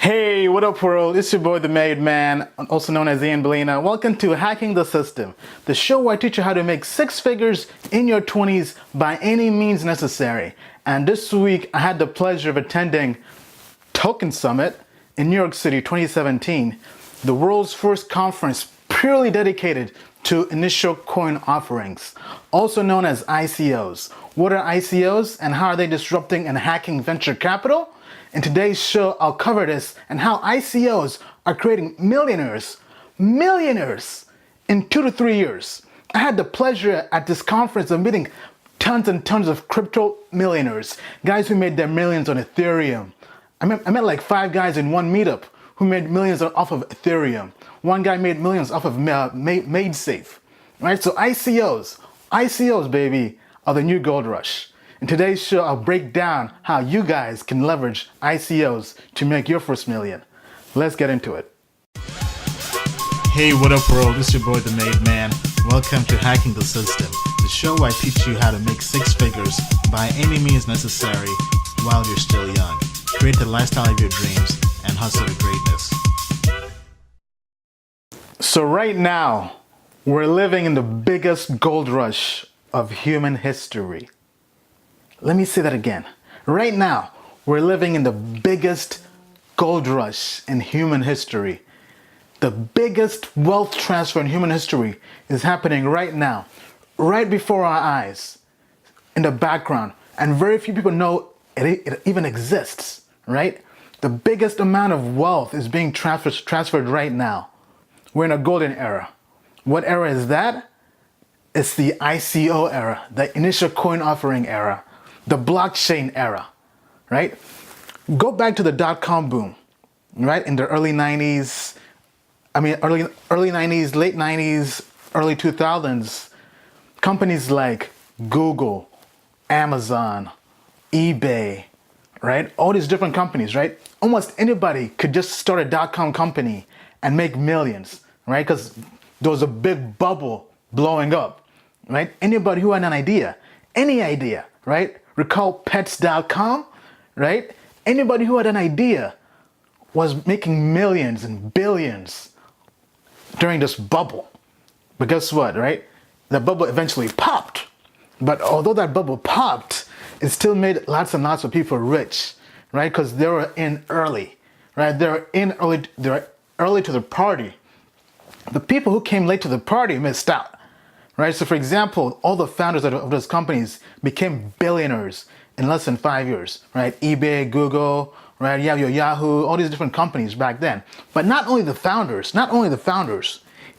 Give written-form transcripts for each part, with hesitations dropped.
Hey, what up world? It's your boy the Made Man, also known as Ian Belina. Welcome to Hacking the System, the show where I teach you how to make six figures in your 20s by any means necessary. And this week I had the pleasure of attending Token Summit in New York City 2017, the world's first conference purely dedicated to initial coin offerings, also known as ICOs. What are ICOs and how are they disrupting and hacking venture capital? In today's show, I'll cover this and how ICOs are creating millionaires in 2 to 3 years. I had the pleasure at this conference of meeting tons and tons of crypto millionaires, guys who made their millions on Ethereum. I met like 5 guys in one meetup who made millions off of Ethereum. One guy made millions off of MadeSafe. Right? So ICOs, baby, are the new gold rush. In today's show, I'll break down how you guys can leverage ICOs to make your first million. Let's get into it. Hey, what up world? It's your boy the Made Man. Welcome to Hacking the System, the show where I teach you how to make six figures by any means necessary while you're still young. Create the lifestyle of your dreams and hustle to greatness. So right now, we're living in the biggest gold rush of human history. Let me say that again. Right now, we're living in the biggest gold rush in human history. The biggest wealth transfer in human history is happening right now, right before our eyes, in the background. And very few people know it even exists, right? The biggest amount of wealth is being transferred right now. We're in a golden era. What era is that? It's the ICO era, the initial coin offering era. The blockchain era, right? Go back to the dot-com boom, right? In the early 90s, early 90s, late 90s, early 2000s, companies like Google, Amazon, eBay, right? All these different companies, right? Almost anybody could just start a dot-com company and make millions, right? Because there was a big bubble blowing up, right? Anybody who had an idea, any idea, right? Recall pets.com, right? Anybody who had an idea was making millions and billions during this bubble. But guess what, right? The bubble eventually popped. But although that bubble popped, it still made lots and lots of people rich, right? Because they were in early, right? They were early to the party. The people who came late to the party missed out. Right? So for example, all the founders of those companies became billionaires in less than 5 years, right? eBay, Google, right? You have your Yahoo, all these different companies back then. But not only the founders,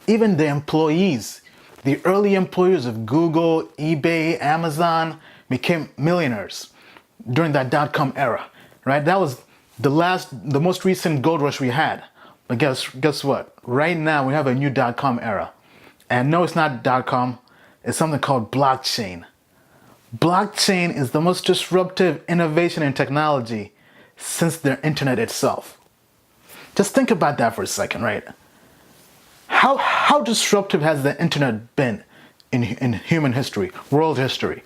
even the employees, the early employees of Google, eBay, Amazon became millionaires during that dot-com era, right? That was the most recent gold rush we had. But guess what? Right now we have a new dot-com era. And no, it's not .com, it's something called blockchain. Blockchain is the most disruptive innovation in technology since the internet itself. Just think about that for a second, right? How disruptive has the internet been in human history, world history,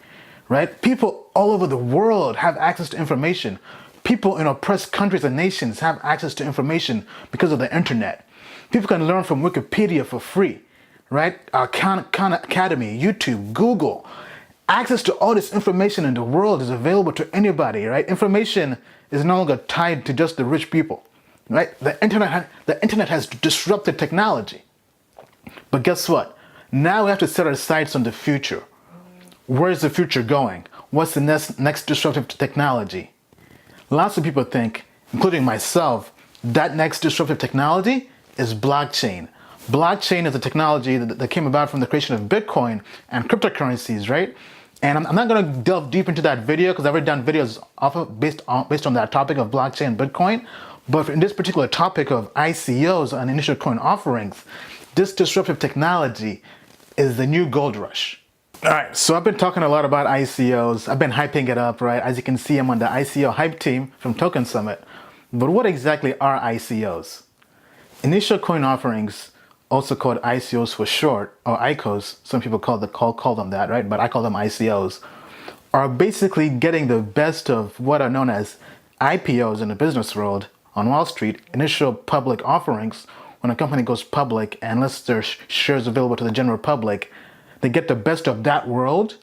right? People all over the world have access to information. People in oppressed countries and nations have access to information because of the internet. People can learn from Wikipedia for free. Right? Khan Academy, YouTube, Google. Access to all this information in the world is available to anybody, right? Information is no longer tied to just the rich people, right? The internet has disrupted technology. But guess what? Now we have to set our sights on the future. Where's the future going? What's the next disruptive technology? Lots of people think, including myself, that next disruptive technology is blockchain. Blockchain is a technology that came about from the creation of Bitcoin and cryptocurrencies, right? And I'm not going to delve deep into that video because I've already done videos based on that topic of blockchain and Bitcoin. But in this particular topic of ICOs and initial coin offerings, this disruptive technology is the new gold rush. All right, so I've been talking a lot about ICOs. I've been hyping it up, right? As you can see, I'm on the ICO hype team from Token Summit. But what exactly are ICOs? Initial coin offerings, also called ICOs for short, or ICOs, some people call them that, right? But I call them ICOs, are basically getting the best of what are known as IPOs in the business world, on Wall Street, initial public offerings, when a company goes public and lists their shares available to the general public, they get the best of that world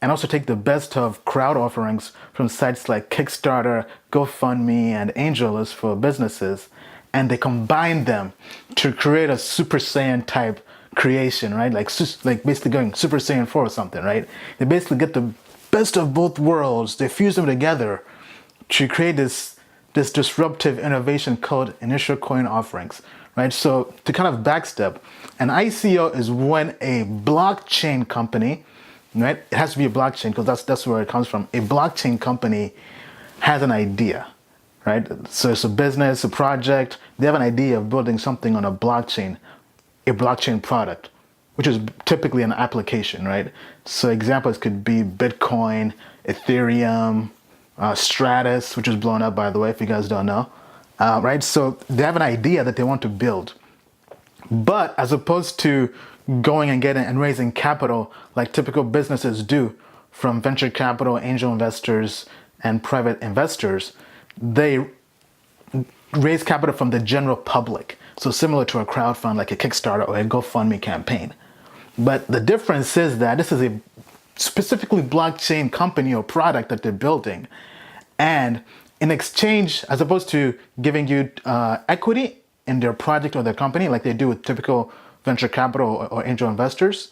and also take the best of crowd offerings from sites like Kickstarter, GoFundMe, and AngelList for businesses, and they combine them to create a Super Saiyan type creation, right? Like basically going Super Saiyan 4 or something, right? They basically get the best of both worlds, they fuse them together to create this disruptive innovation called initial coin offerings, right? So to kind of backstep, an ICO is when a blockchain company, right? It has to be a blockchain because that's where it comes from. A blockchain company has an idea, right? So it's a business, a project. They have an idea of building something on a blockchain product, which is typically an application, right? So examples could be Bitcoin, Ethereum, Stratus, which is blown up, by the way, if you guys don't know, right? So they have an idea that they want to build. But as opposed to going and getting and raising capital like typical businesses do from venture capital, angel investors, and private investors, they raise capital from the general public. So similar to a crowdfund like a Kickstarter or a GoFundMe campaign. But the difference is that this is a specifically blockchain company or product that they're building. And in exchange, as opposed to giving you equity in their project or their company, like they do with typical venture capital or angel investors,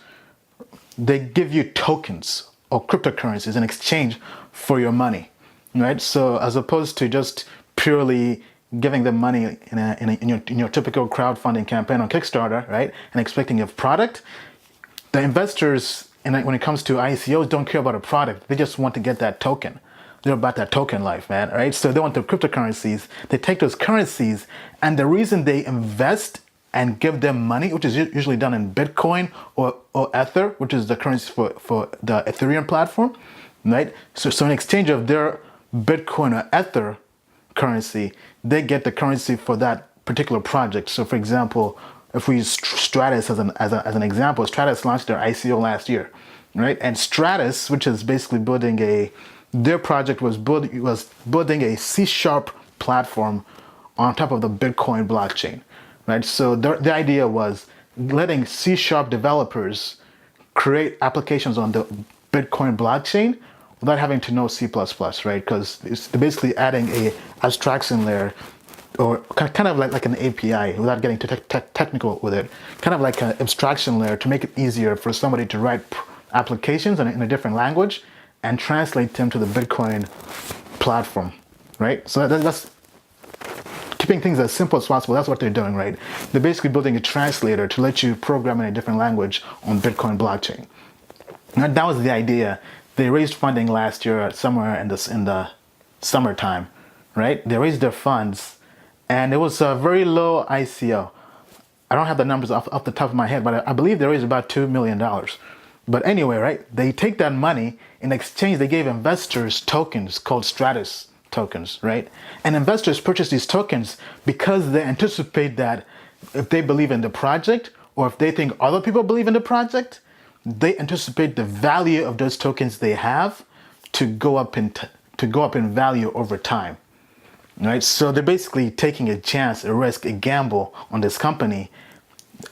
they give you tokens or cryptocurrencies in exchange for your money, right? So as opposed to just purely giving them money in your typical crowdfunding campaign on Kickstarter, right, and expecting a product, the investors, when it comes to ICOs, don't care about a product. They just want to get that token. They're about that token life, man, right? So they want the cryptocurrencies. They take those currencies, and the reason they invest and give them money, which is usually done in Bitcoin or Ether, which is the currency for the Ethereum platform, right? So in exchange of their Bitcoin or Ether currency, they get the currency for that particular project. So for example, if we use Stratus as an example, Stratus launched their ICO last year, right? And Stratus, which is basically their project was building a C# platform on top of the Bitcoin blockchain, right? So the idea was letting C# developers create applications on the Bitcoin blockchain without having to know C++, right? Because it's basically adding a abstraction layer, or kind of like an API, without getting too technical with it, kind of like an abstraction layer to make it easier for somebody to write applications in a different language and translate them to the Bitcoin platform, right? So that's keeping things as simple as possible. That's what they're doing, right? They're basically building a translator to let you program in a different language on Bitcoin blockchain. And that was the idea. They raised funding last year somewhere in the summertime, right? They raised their funds, and it was a very low ICO. I don't have the numbers off the top of my head, but I believe they raised about $2 million. But anyway, right? They take that money. In exchange, they gave investors tokens called Stratus tokens, right? And investors purchase these tokens because they anticipate that if they believe in the project, or if they think other people believe in the project, they anticipate the value of those tokens they have to go up in value over time, right? So they're basically taking a chance, a risk, a gamble on this company,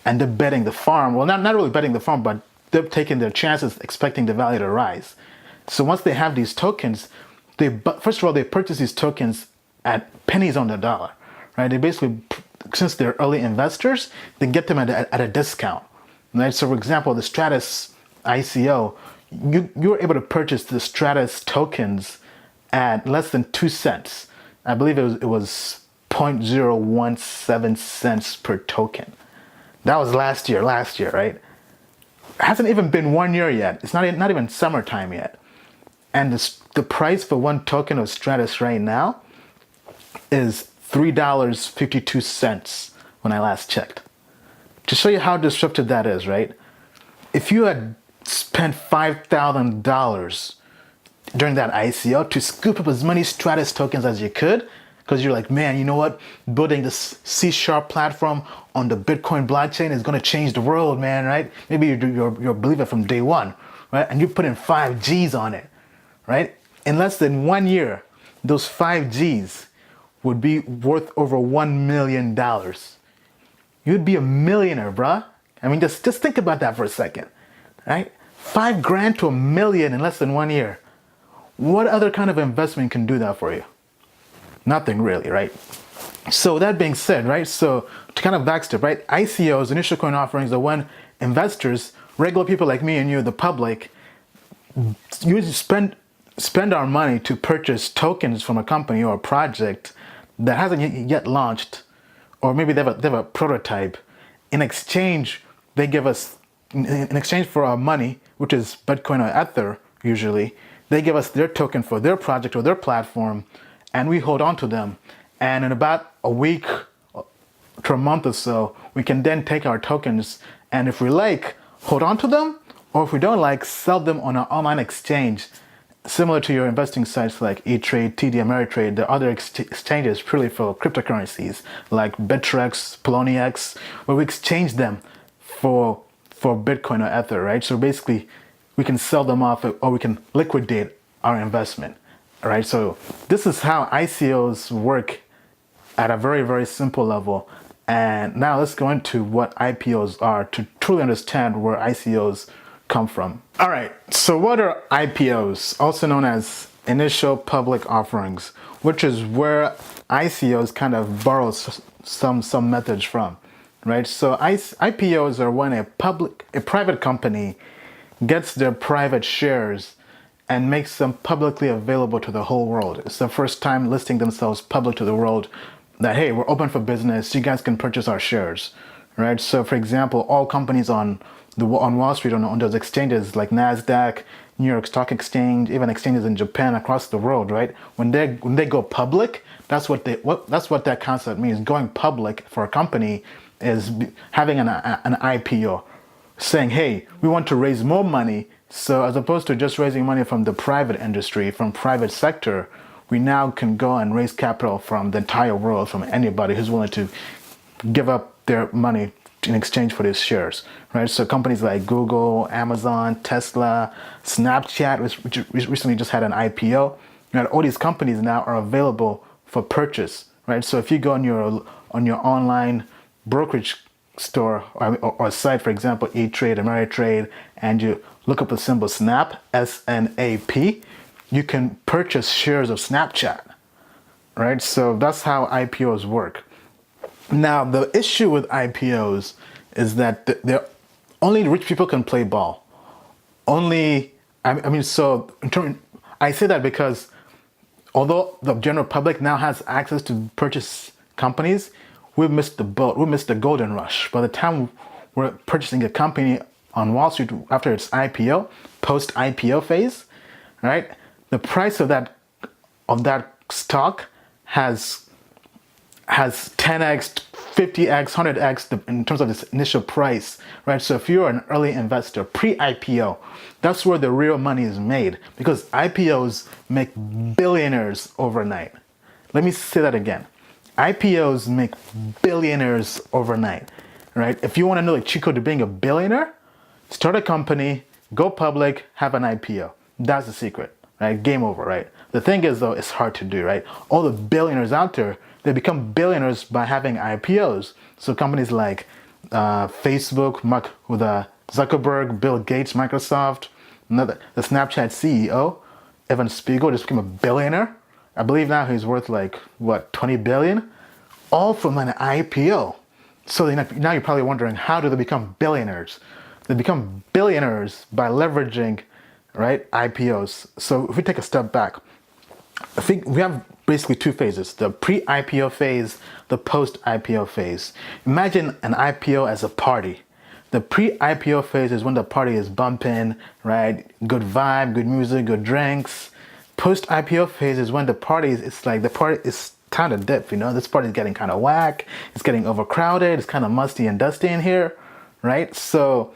and they're betting the farm. Well, not really betting the farm, but they're taking their chances, expecting the value to rise. So once they have these tokens, first of all, they purchase these tokens at pennies on the dollar, right? They basically, since they're early investors, they get them at a discount, right? So for example, the Stratus ICO, you were able to purchase the Stratus tokens at less than 2 cents. I believe it was 0.017 cents per token. That was last year, right? It hasn't even been 1 year yet. It's not even summertime yet. And the price for one token of Stratus right now is $3.52 when I last checked. To show you how disruptive that is, right? If you had spent $5,000 during that ICO to scoop up as many Stratus tokens as you could, because you're like, man, you know what? Building this C# platform on the Bitcoin blockchain is going to change the world, man, right? Maybe you're a believer from day one, right? And you put in 5 G's on it, right? In less than 1 year, those 5 G's would be worth over $1 million. You'd be a millionaire, bruh. I mean, just think about that for a second, right? $5,000 to $1 million in less than 1 year. What other kind of investment can do that for you? Nothing really, right? So that being said, right? So to kind of backstep, right? ICOs, initial coin offerings, are when investors, regular people like me and you, the public, usually spend our money to purchase tokens from a company or a project that hasn't yet launched, or maybe they have a prototype. In exchange, they give us, in exchange for our money, which is Bitcoin or Ether usually, they give us their token for their project or their platform, and we hold on to them. And in about a week to a month or so, we can then take our tokens and, if we like, hold on to them, or if we don't like, sell them on an online exchange, similar to your investing sites like E-Trade, TD Ameritrade. There are other exchanges purely for cryptocurrencies like Bittrex, Poloniex, where we exchange them for Bitcoin or Ether, right? So basically, we can sell them off, or we can liquidate our investment, right? So this is how ICOs work at a very, very simple level. And now let's go into what IPOs are to truly understand where ICOs come from. All right, so what are IPOs, also known as initial public offerings, which is where ICOs kind of borrow some methods from, right? So IPOs are when a private company gets their private shares and makes them publicly available to the whole world. It's the first time listing themselves public to the world that, hey, we're open for business, you guys can purchase our shares, right? So for example, all companies on Wall Street, on those exchanges like NASDAQ, New York Stock Exchange, even exchanges in Japan, across the world, right? When they go public, that's what that concept means. Going public for a company is having an IPO, saying, hey, we want to raise more money. So as opposed to just raising money from the private industry, from private sector, we now can go and raise capital from the entire world, from anybody who's willing to give up their money in exchange for these shares, right? So companies like Google, Amazon, Tesla, Snapchat, which recently just had an IPO, all these companies now are available for purchase, right? So if you go on your online brokerage store or site, for example, E-Trade, Ameritrade, and you look up the symbol SNAP, SNAP, you can purchase shares of Snapchat, right? So that's how IPOs work. Now, the issue with IPOs is that only rich people can play ball. I say that because although the general public now has access to purchase companies, we missed the boat. We missed the golden rush. By the time we're purchasing a company on Wall Street after its IPO, post-IPO phase, right? The price of that stock has 10x, 50x, 100x in terms of its initial price, right? So if you're an early investor, pre-IPO, that's where the real money is made, because IPOs make billionaires overnight. Let me say that again. IPOs make billionaires overnight, right? If you want to know the cheat code to being a billionaire, start a company, go public, have an IPO. That's the secret, right? Game over, right? The thing is, though, it's hard to do, right? All the billionaires out there, they become billionaires by having IPOs. So companies like Facebook, Zuckerberg, Bill Gates, Microsoft, the Snapchat CEO, Evan Spiegel, just became a billionaire. I believe now he's worth like, 20 billion? All from an IPO. So now you're probably wondering, how do they become billionaires? They become billionaires by leveraging, right, IPOs. So if we take a step back, I think we have basically two phases: the pre-IPO phase, the post-IPO phase. Imagine an IPO as a party. The pre-IPO phase is when the party is bumping, right? Good vibe, good music, good drinks. Post-IPO phase is when the party is kind of dip, this party is getting kind of whack, it's getting overcrowded, it's kind of musty and dusty in here, right? So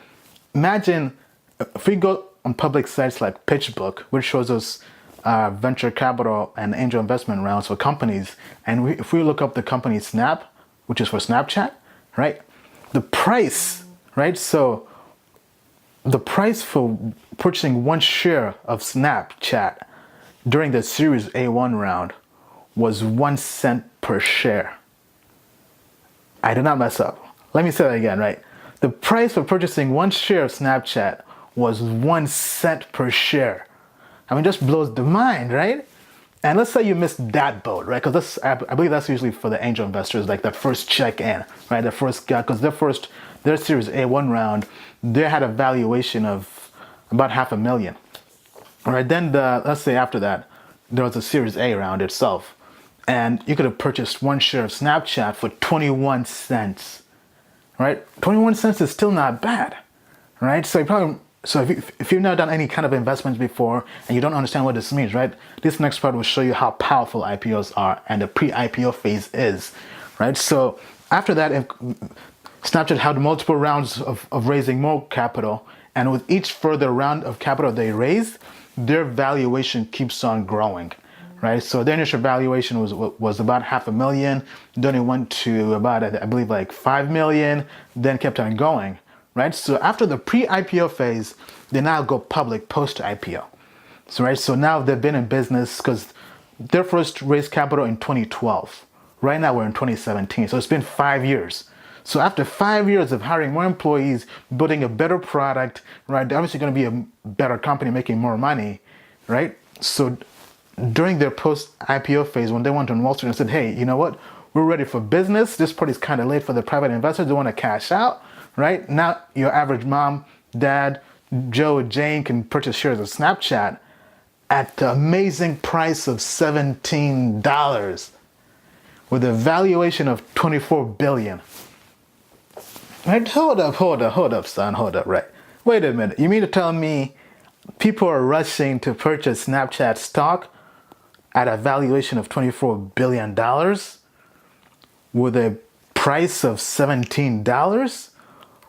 imagine if we go on public sites like PitchBook, which shows us venture capital and angel investment rounds for companies, and if we look up the company Snap, which is for Snapchat, right? The price, right? So the price for purchasing one share of Snapchat during the Series A1 round was 1 cent per per share. I did not mess up. Let me say that again, right? The price for purchasing one share of Snapchat was 1 cent per share. I mean, just blows the mind, right? And let's say you missed that boat, right? Because I believe that's usually for the angel investors, like the first check in, right? The first guy, because their Series A1 round, they had a valuation of about $500,000, right? Then let's say after that, there was a Series A round itself, and you could have purchased one share of Snapchat for 21 cents, right? 21 cents is still not bad, right? So if you've never done any kind of investments before and you don't understand what this means, right? This next part will show you how powerful IPOs are and the pre-IPO phase is, right? So after that, if Snapchat had multiple rounds of raising more capital, and with each further round of capital they raised, their valuation keeps on growing, right? So their initial valuation was about $500,000, then it went to about, I believe, like 5 million, then kept on going. Right? So after the pre-IPO phase, they now go public post-IPO. So now they've been in business because their first raised capital in 2012. Right now we're in 2017. So it's been 5 years. So after 5 years of hiring more employees, building a better product, right? They're obviously going to be a better company making more money, right? So during their post-IPO phase, when they went on Wall Street and said, hey, you know what? We're ready for business. This party's kind of late for the private investors. They want to cash out. Right? Now, your average mom, dad, Joe, Jane can purchase shares of Snapchat at the amazing price of $17 with a valuation of $24 billion. Right? Hold up, son, hold up, right? Wait a minute. You mean to tell me people are rushing to purchase Snapchat stock at a valuation of $24 billion with a price of $17?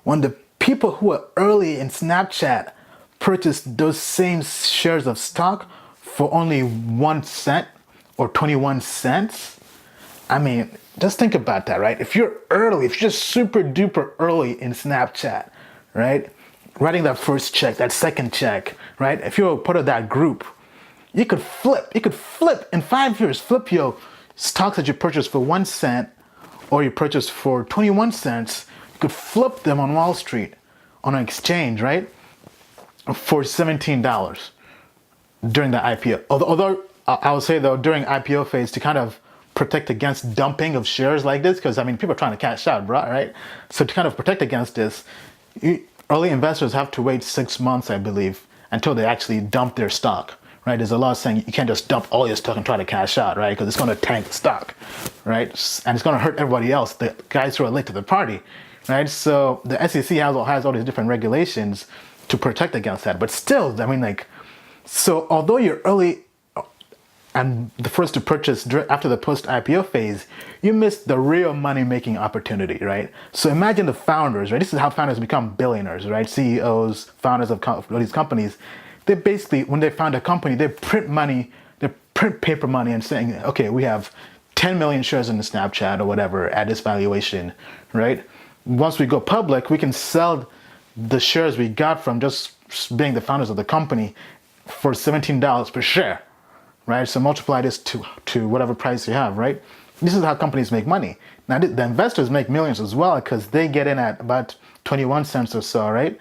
When the people who were early in Snapchat purchased those same shares of stock for only 1 cent or 21 cents? I mean, just think about that, right? If you're early, if you're just super duper early in Snapchat, right? Writing that first check, that second check, right? If you're a part of that group, you could flip in 5 years, flip your stocks that you purchased for 1 cent or you purchased for 21 cents. Could flip them on Wall Street, on an exchange, right, for $17 during the IPO. Although I would say, though, during IPO phase, to kind of protect against dumping of shares like this, because, I mean, people are trying to cash out, right? So to kind of protect against this, early investors have to wait 6 months, I believe, until they actually dump their stock, right? There's a law saying you can't just dump all your stock and try to cash out, right? Because it's going to tank the stock, right? And it's going to hurt everybody else, the guys who are late to the party. Right, so the SEC has all these different regulations to protect against that. But still, I mean, like, so although you're early and the first to purchase after the post-IPO phase, you missed the real money-making opportunity, right? So imagine the founders, right? This is how founders become billionaires, right? CEOs, founders of these companies. They basically, when they found a company, they print money, they print paper money and saying, okay, we have 10 million shares in the Snapchat or whatever at this valuation, right? Once we go public, we can sell the shares we got from just being the founders of the company for $17 per share, right? So multiply this to whatever price you have, right? This is how companies make money. Now, the investors make millions as well because they get in at about 21 cents or so, right?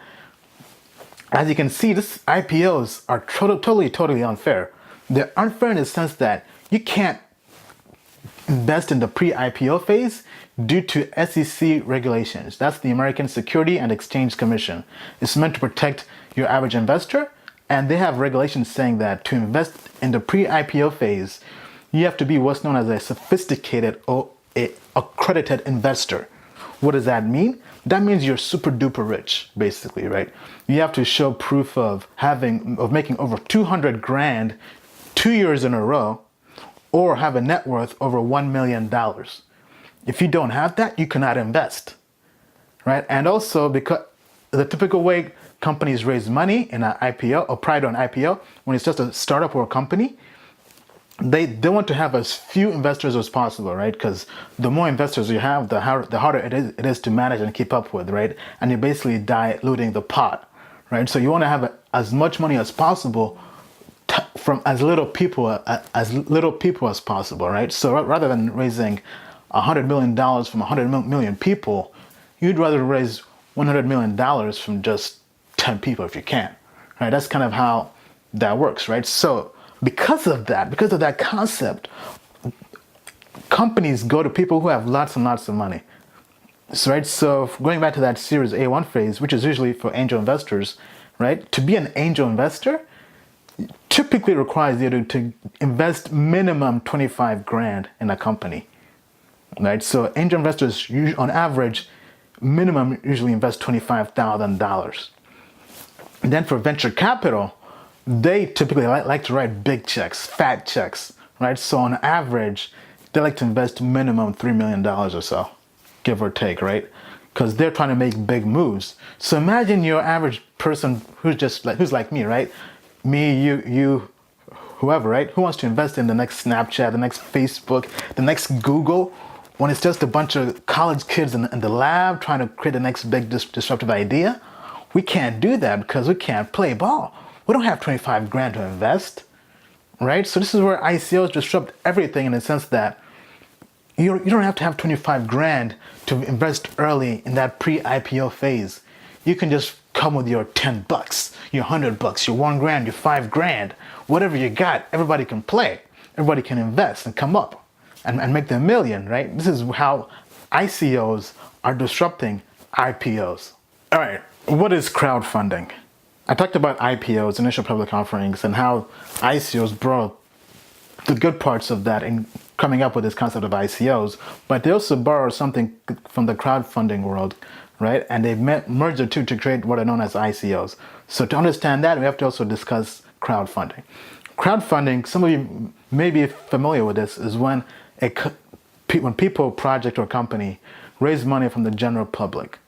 As you can see, these IPOs are totally unfair. They're unfair in the sense that you can't invest in the pre-IPO phase due to SEC regulations. That's the American Security and Exchange Commission. It's meant to protect your average investor, and they have regulations saying that to invest in the pre-IPO phase, you have to be what's known as a sophisticated or accredited investor. What does that mean? That means you're super duper rich, basically, right? You have to show proof of making over 200 grand 2 years in a row, or have a net worth over $1 million. If you don't have that, you cannot invest, right? And also, because the typical way companies raise money in an IPO or prior to an IPO, when it's just a startup or a company, they want to have as few investors as possible, right? Because the more investors you have, the harder it is to manage and keep up with, right? And you're basically diluting the pot, right? So you want to have as much money as possible from as little people as possible, right? So rather than raising $100 million from 100 million people, you'd rather raise $100 million from just 10 people if you can, right? That's kind of how that works, right? So because of that concept, companies go to people who have lots and lots of money. So, right, so going back to that Series A1 phase, which is usually for angel investors, right? To be an angel investor typically requires you to invest minimum 25 grand in a company, right? So angel investors, on average, minimum usually invest $25,000. And then for venture capital, they typically like to write big checks, fat checks, right? So on average, they like to invest minimum $3 million or so, give or take, right? Because they're trying to make big moves. So imagine your average person who's like me, right? Me, you, whoever, right? Who wants to invest in the next Snapchat, the next Facebook, the next Google, when it's just a bunch of college kids in the lab trying to create the next big disruptive idea? We can't do that because we can't play ball. We don't have 25 grand to invest, right? So this is where ICOs disrupt everything in the sense that you don't have to have 25 grand to invest early in that pre-IPO phase. You can just come with your 10 bucks, your 100 bucks, your 1 grand, your 5 grand, whatever you got. Everybody can play. Everybody can invest and come up and make their million, right? This is how ICOs are disrupting IPOs. All right, what is crowdfunding? I talked about IPOs, initial public offerings, and how ICOs brought the good parts of that in coming up with this concept of ICOs, but they also borrow something from the crowdfunding world, right? And they've merged the two to create what are known as ICOs. So to understand that, we have to also discuss crowdfunding. Crowdfunding, some of you may be familiar with this, is when people, project or company raise money from the general public,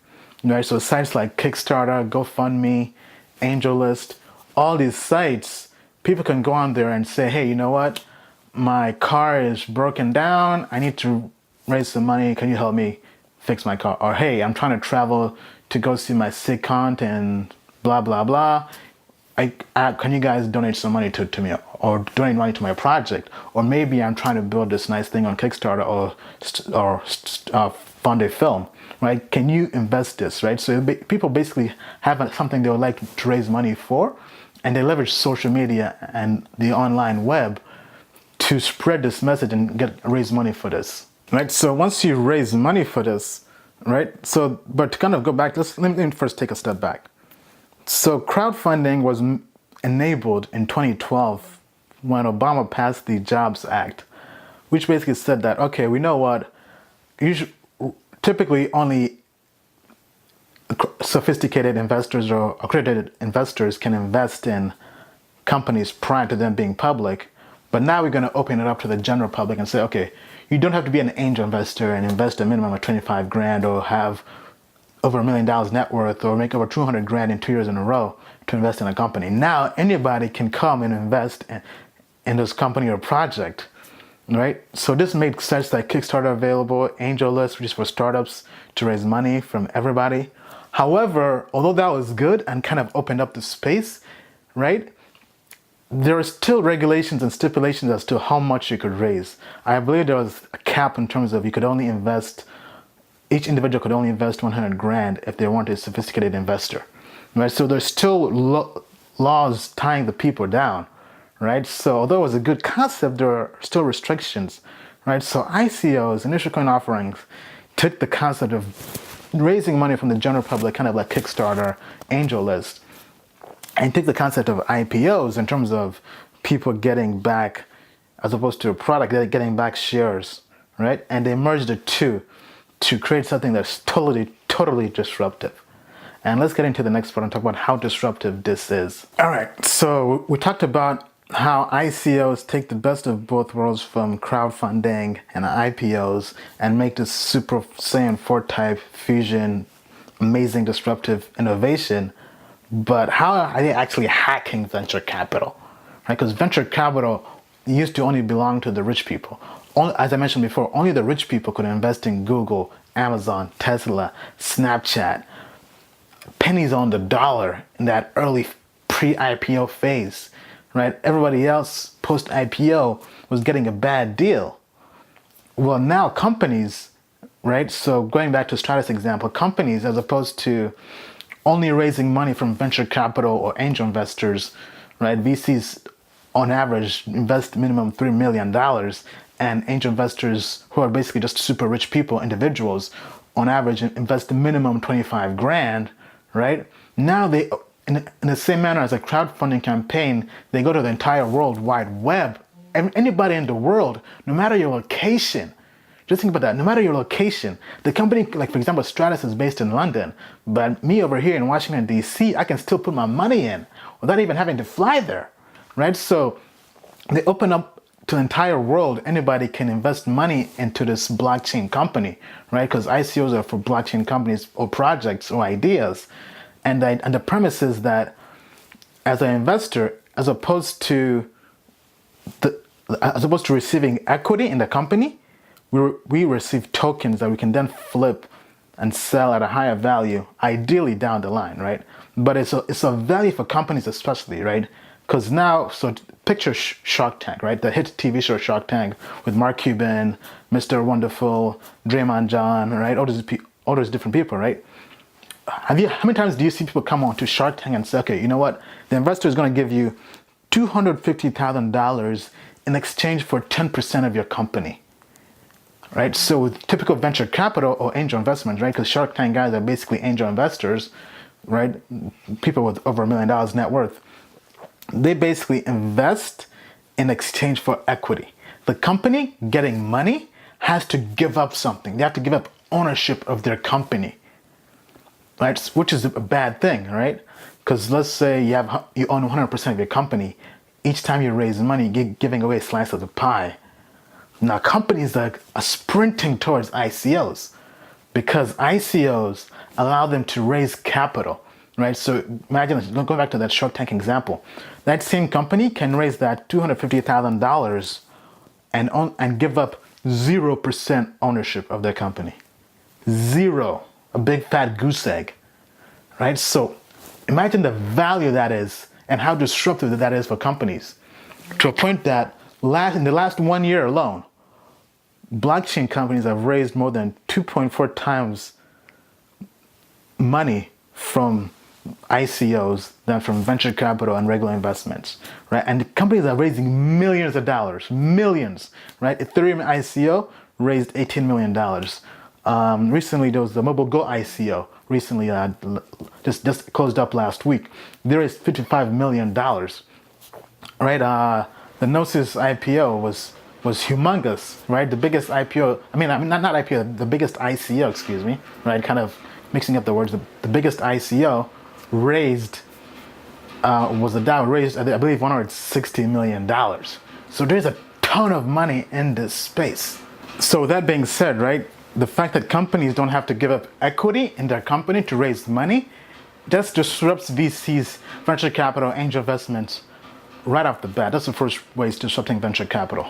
right? So sites like Kickstarter, GoFundMe, AngelList, all these sites, people can go on there and say, hey, you know what? My car is broken down. I need to raise some money. Can you help me fix my car? Or, hey, I'm trying to travel to go see my sick aunt and blah, blah, blah. Can you guys donate some money to me or donate money to my project? Or maybe I'm trying to build this nice thing on Kickstarter or fund a film, right? Can you invest this, right? So people basically have something they would like to raise money for, and they leverage social media and the online web to spread this message and raise money for this, right? So once you raise money for this, right? So, but to kind of go back, let me first take a step back. So crowdfunding was enabled in 2012 when Obama passed the Jobs Act, which basically said that, okay, we know what, typically only sophisticated investors or accredited investors can invest in companies prior to them being public. But now we're going to open it up to the general public and say, okay, you don't have to be an angel investor and invest a minimum of 25 grand or have over $1 million net worth or make over 200 grand in 2 years in a row to invest in a company. Now anybody can come and invest in this company or project, right? So this made sites like Kickstarter available, AngelList, which is for startups to raise money from everybody. However, although that was good and kind of opened up the space, right? There are still regulations and stipulations as to how much you could raise. I believe there was a cap in terms of each individual could only invest 100 grand if they weren't a sophisticated investor, right? So there's still laws tying the people down, right? So although it was a good concept, there are still restrictions, right? So ICOs, initial coin offerings, took the concept of raising money from the general public, kind of like Kickstarter, AngelList, and take the concept of IPOs in terms of people getting back, as opposed to a product, they're getting back shares, right? And they merged the two to create something that's totally disruptive. And let's get into the next part and talk about how disruptive this is. All right, so we talked about how ICOs take the best of both worlds from crowdfunding and IPOs and make this Super Saiyan 4 type fusion, amazing disruptive innovation. But how are they actually hacking venture capital? Right? Because venture capital used to only belong to the rich people. As I mentioned before, only the rich people could invest in Google, Amazon, Tesla, Snapchat, pennies on the dollar in that early pre-IPO phase, right? Everybody else post IPO was getting a bad deal. Well, now companies, right? So going back to Stratus example, companies, as opposed to only raising money from venture capital or angel investors, right? VCs on average invest minimum $3 million, and angel investors who are basically just super rich people, individuals, on average invest minimum 25 grand, right? Now they, in the same manner as a crowdfunding campaign, they go to the entire world wide web. Anybody in the world, no matter your location, just think about that. No matter your location, the company, like for example, Stratus is based in London, but me over here in Washington, D.C., I can still put my money in without even having to fly there, right? So they open up to the entire world. Anybody can invest money into this blockchain company, right? Because ICOs are for blockchain companies or projects or ideas. And the premise is that as an investor, as opposed to receiving equity in the company, we receive tokens that we can then flip and sell at a higher value, ideally down the line, right? But it's a value for companies especially, right? Because now, so picture Shark Tank, right? The hit TV show Shark Tank with Mark Cuban, Mr. Wonderful, Draymond John, right? All those different people, right? How many times do you see people come on to Shark Tank and say, okay, you know what? The investor is going to give you $250,000 in exchange for 10% of your company, right? So with typical venture capital or angel investments, right? Because Shark Tank guys are basically angel investors, right? People with over $1 million net worth. They basically invest in exchange for equity. The company getting money has to give up something. They have to give up ownership of their company, right? Which is a bad thing, right? Because let's say you own 100% of your company. Each time you raise money, you're giving away a slice of the pie. Now companies are sprinting towards ICOs because ICOs allow them to raise capital, right? So imagine, going back to that Shark Tank example, that same company can raise that $250,000 and give up 0% ownership of their company. Zero. A big fat goose egg, right? So imagine the value that is and how disruptive that is for companies, to a point that in the last 1 year alone, blockchain companies have raised more than 2.4 times money from ICOs than from venture capital and regular investments, right? And the companies are raising millions of dollars, millions, right? Ethereum ICO raised $18 million. Recently, there was the Mobile Go ICO. Recently, just closed up last week. They raised $55 million, right? The Gnosis IPO was humongous, right? The biggest IPO. I mean, not IPO. The biggest ICO, excuse me, right? Kind of mixing up the words. The biggest ICO raised was a DAO raised, I believe, $160 million. So there's a ton of money in this space. So with that being said, right? The fact that companies don't have to give up equity in their company to raise money just disrupts VCs, venture capital, angel investments right off the bat. That's the first way it's disrupting venture capital.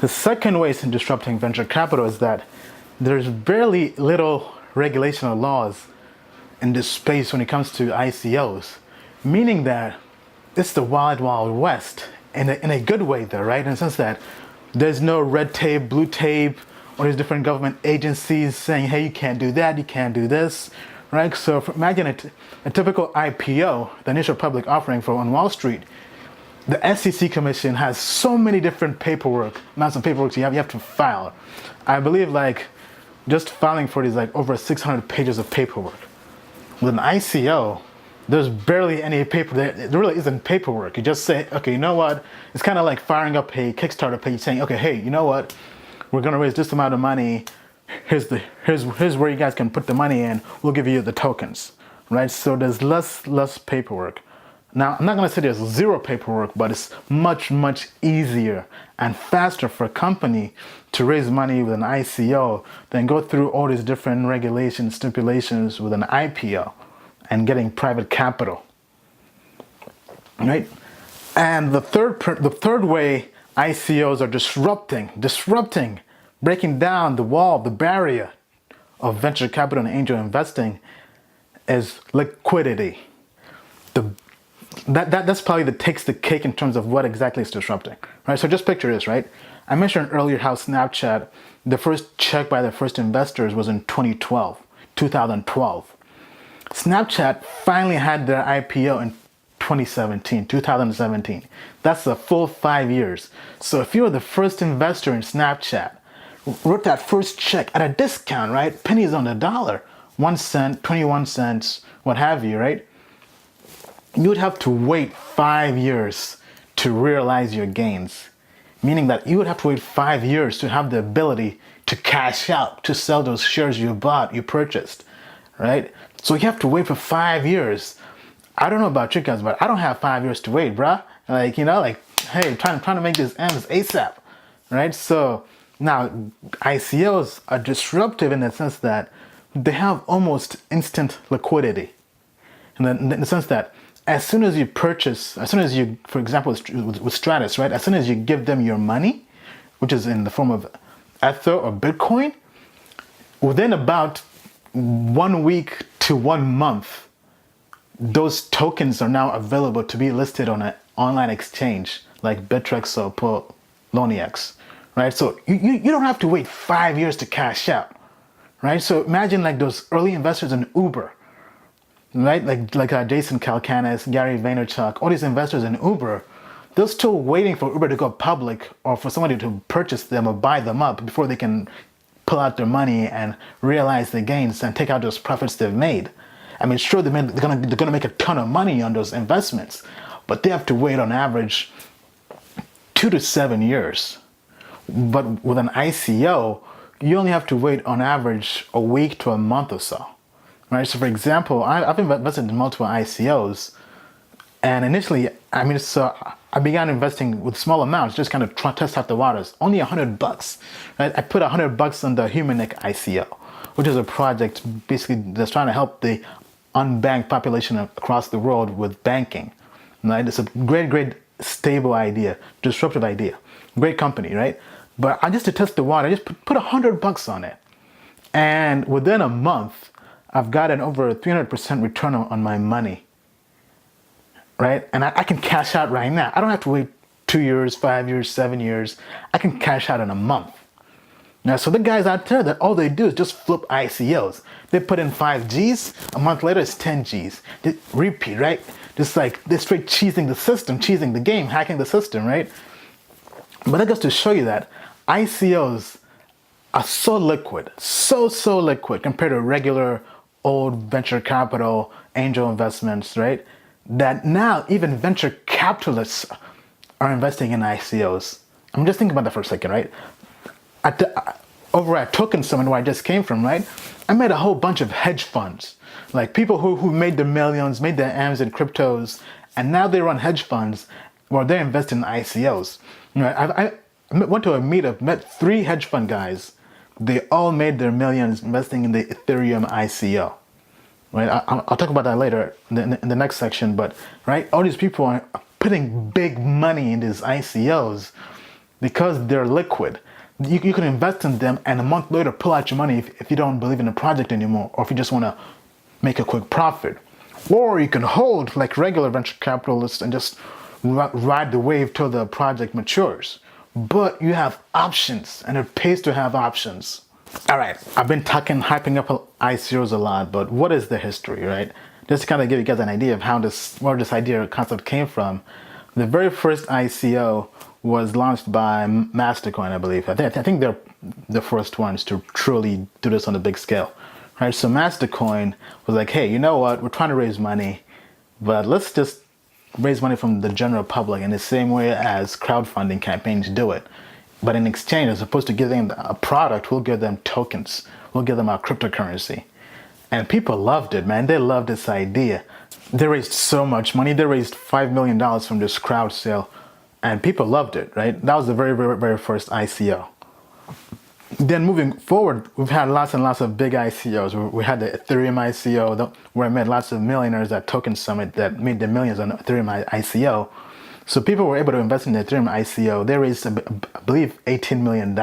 The second way it's disrupting venture capital is that there's very little regulation or laws in this space when it comes to ICOs, meaning that it's the wild, wild west in a good way though, right? In the sense that there's no red tape, blue tape, or these different government agencies saying, hey, you can't do that, you can't do this, right? So imagine a typical IPO, the initial public offering on Wall Street. The SEC Commission has so many different amounts of paperwork you have to file. I believe like just filing for it is like over 600 pages of paperwork. With an ICO, there's barely any paper. There really isn't paperwork. You just say, okay, you know what? It's kind of like firing up a Kickstarter page saying, okay, hey, you know what? We're gonna raise this amount of money. Here's where you guys can put the money in. We'll give you the tokens, right? So there's less paperwork. Now, I'm not gonna say there's zero paperwork, but it's much, much easier and faster for a company to raise money with an ICO than go through all these different regulations, stipulations with an IPO and getting private capital, right? And the third way ICOs are disrupting, breaking down the wall, the barrier of venture capital and angel investing is liquidity. that's probably the takes the cake in terms of what exactly is disrupting, right? So just picture this, right? I mentioned earlier how Snapchat, the first check by the first investors was in 2012. Snapchat finally had their IPO in 2017. That's a full 5 years. So if you were the first investor in Snapchat, wrote that first check at a discount, right? Pennies on the dollar, 1 cent, 21 cents, what have you, right? You would have to wait 5 years to realize your gains. Meaning that you would have to wait 5 years to have the ability to cash out, to sell those shares you bought, you purchased, right? So you have to wait for 5 years. I don't know about you guys, but I don't have 5 years to wait, bruh. Hey, trying to make this ends ASAP, right? So now ICOs are disruptive in the sense that they have almost instant liquidity. In the sense that as soon as you purchase, for example, with Stratus, right? As soon as you give them your money, which is in the form of Ether or Bitcoin, within about 1 week to 1 month, those tokens are now available to be listed on an online exchange like Bittrex or Poloniex, right? So you don't have to wait 5 years to cash out, right? So imagine like those early investors in Uber, right? Like Jason Calacanis, Gary Vaynerchuk, all these investors in Uber, they're still waiting for Uber to go public or for somebody to purchase them or buy them up before they can pull out their money and realize the gains and take out those profits they've made. I mean, sure, they're gonna make a ton of money on those investments, but they have to wait on average 2 to 7 years. But with an ICO, you only have to wait on average a week to a month or so, right? So for example, I've invested in multiple ICOs, and initially, I began investing with small amounts, just kind of test out the waters. Only $100, right? I put $100 on the Humanec ICO, which is a project basically that's trying to help the unbanked population across the world with banking, right? It's a great, stable idea, disruptive idea, great company, right? But I just to test the water, I just put $100 on it, and within a month, I've gotten over a 300% return on my money, right? And I can cash out right now. I don't have to wait 2 years, 5 years, 7 years. I can cash out in a month. Now, so the guys out there that all they do is just flip ICOs. They put in 5Gs, a month later it's 10Gs. They repeat, right? Just like they're straight cheesing the system, cheesing the game, hacking the system, right? But that goes to show you that ICOs are so liquid, so liquid compared to regular old venture capital, angel investments, right? That now even venture capitalists are investing in ICOs. I'm just thinking about that for a second, right? Over at Token Summit, where I just came from, right? I met a whole bunch of hedge funds, like people who made their millions, made their M's in cryptos, and now they run hedge funds where they invest in ICOs. You know, I went to a meetup, met 3 hedge fund guys. They all made their millions investing in the Ethereum ICO. Right? I'll talk about that later in the next section, but right, all these people are putting big money in these ICOs because they're liquid. You can invest in them and a month later pull out your money if you don't believe in the project anymore, or if you just want to make a quick profit. Or you can hold like regular venture capitalists and just ride the wave till the project matures. But you have options, and it pays to have options. All right, I've been hyping up ICOs a lot, but what is the history, right? Just to kind of give you guys an idea of where this idea or concept came from. The very first ICO was launched by Mastercoin, I believe. I think they're the first ones to truly do this on a big scale, right? So Mastercoin was like, hey, you know what? We're trying to raise money, but let's just raise money from the general public in the same way as crowdfunding campaigns do it. But in exchange, as opposed to giving them a product, we'll give them tokens. We'll give them our cryptocurrency. And people loved it, man. They loved this idea. They raised so much money. They raised $5 million from this crowd sale. And people loved it, right? That was the very first ICO. Then moving forward, we've had lots and lots of big ICOs. We had the Ethereum ICO, where I met lots of millionaires at Token Summit that made their millions on Ethereum ICO. So people were able to invest in the Ethereum ICO. They raised, I believe, $18 million.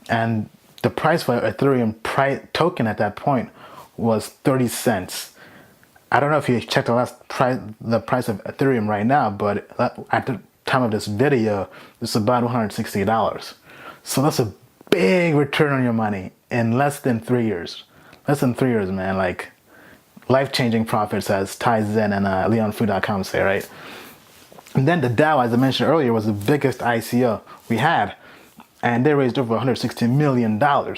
And the price for Ethereum token at that point was 30 cents. I don't know if you checked the price of Ethereum right now, but at the time of this video, it's about $160. So that's a big return on your money in less than 3 years. Less than 3 years, man. Like life-changing profits, as Ty Zen and LeonFu.com say, right? And then the DAO, as I mentioned earlier, was the biggest ICO we had, and they raised over $160 million. All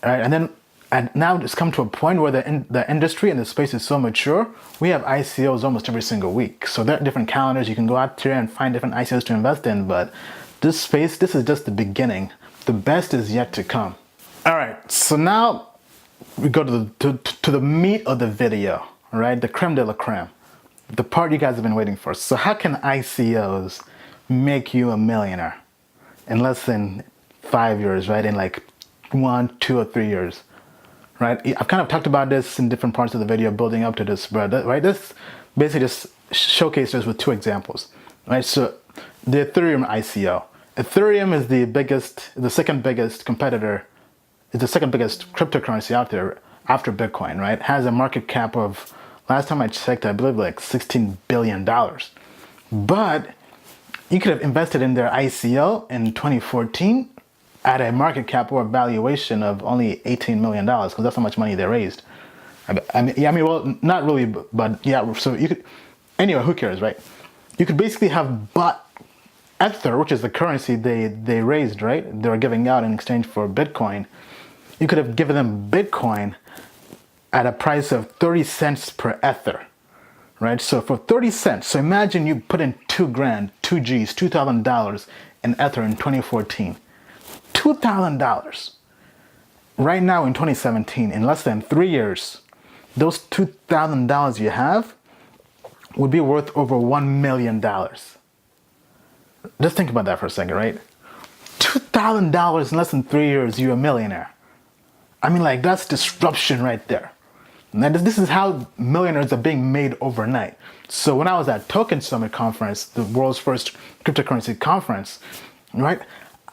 right, and now it's come to a point where the industry and the space is so mature, we have ICOs almost every single week. So there are different calendars. You can go out there and find different ICOs to invest in, but this space, this is just the beginning. The best is yet to come. All right, so now we go to the meat of the video, all right? The creme de la creme, the part you guys have been waiting for. So how can ICOs make you a millionaire in less than 5 years, right? In like 1, 2, or 3 years, right? I've kind of talked about this in different parts of the video building up to this, but right, this basically just showcases with 2 examples, right? So the Ethereum ICO. Ethereum is the second biggest competitor. It's the second biggest cryptocurrency out there after Bitcoin, right? It has a market cap of, last time I checked, I believe like $16 billion. But you could have invested in their ICO in 2014 at a market cap or valuation of only $18 million, because that's how much money they raised. Well, not really, but yeah, so you could, anyway, who cares, right? You could basically have bought Ether, which is the currency they raised, right? They were giving out in exchange for Bitcoin. You could have given them Bitcoin at a price of 30 cents per Ether, right? So for 30 cents, so imagine you put in 2 grand, 2 G's, $2,000 in Ether in 2014. $2,000. Right now in 2017, in less than 3 years, those $2,000 you have would be worth over $1 million. Just think about that for a second, right? $2,000 in less than 3 years, you're a millionaire. I mean, like, that's disruption right there. Now, this is how millionaires are being made overnight. So when I was at Token Summit conference, the world's first cryptocurrency conference, right?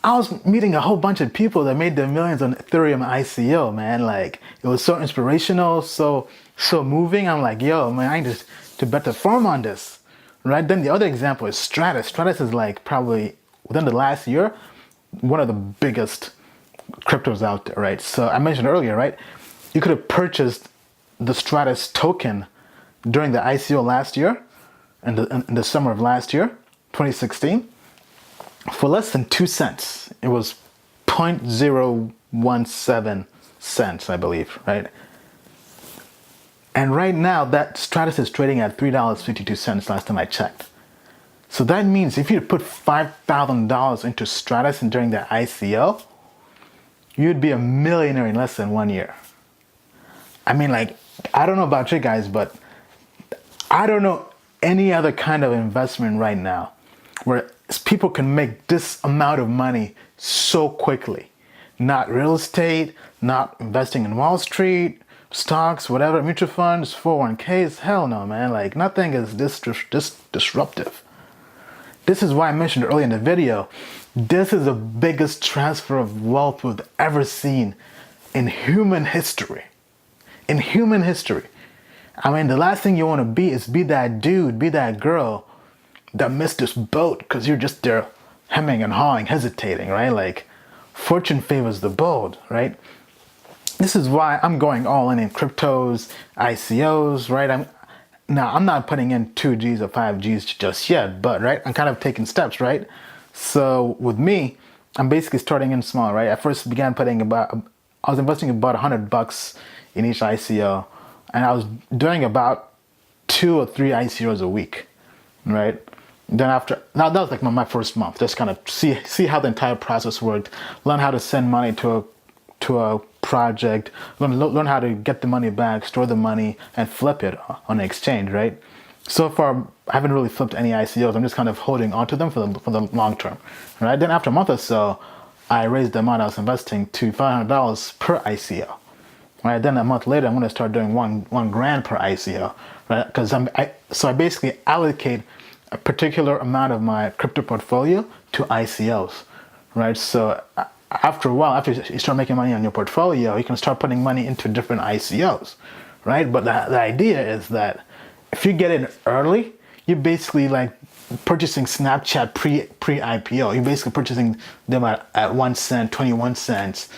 I was meeting a whole bunch of people that made their millions on Ethereum ICO, man. Like, it was so inspirational, so moving. I'm like, yo, man, I need to bet the farm on this, right? Then the other example is Stratus. Stratus is like probably within the last year, one of the biggest cryptos out there, right? So I mentioned earlier, right? You could have purchased the Stratus token during the ICO last year, in the summer of last year, 2016, for less than 2 cents. It was 0.017 cents, I believe, right? And right now, that Stratus is trading at $3.52 last time I checked. So that means if you put $5,000 into Stratus and during the ICO, you'd be a millionaire in less than 1 year. I mean, like, I don't know about you guys, but I don't know any other kind of investment right now where people can make this amount of money so quickly. Not real estate, not investing in Wall Street, stocks, whatever, mutual funds, 401ks. Hell no, man. Like, nothing is this disruptive. This is why I mentioned earlier in the video, this is the biggest transfer of wealth we've ever seen in human history. In human history. I mean, the last thing you want to be is be that dude, be that girl that missed this boat because you're just there hemming and hawing, hesitating, right? Like, fortune favors the bold, right? This is why I'm going all in cryptos, ICOs, right? I'm not putting in 2 G's or 5 G's just yet, but right, I'm kind of taking steps, right? So with me, I'm basically starting in small, right? I first began I was investing about $100 in each ICO, and I was doing about 2 or 3 ICOs a week, right? Then that was like my first month, just kind of see how the entire process worked, learn how to send money to a project, learn how to get the money back, store the money, and flip it on the exchange, right? So far, I haven't really flipped any ICOs. I'm just kind of holding onto them for the long term, right? Then after a month or so, I raised the amount I was investing to $500 per ICO, right? Then a month later, I'm going to start doing one grand per ICO, right? Because I basically allocate a particular amount of my crypto portfolio to ICOs, right? So after a while, after you start making money on your portfolio, you can start putting money into different ICOs, right? But the idea is that if you get in early, you're basically like purchasing Snapchat pre IPO. You're basically purchasing them at 1 cent, 21 cents,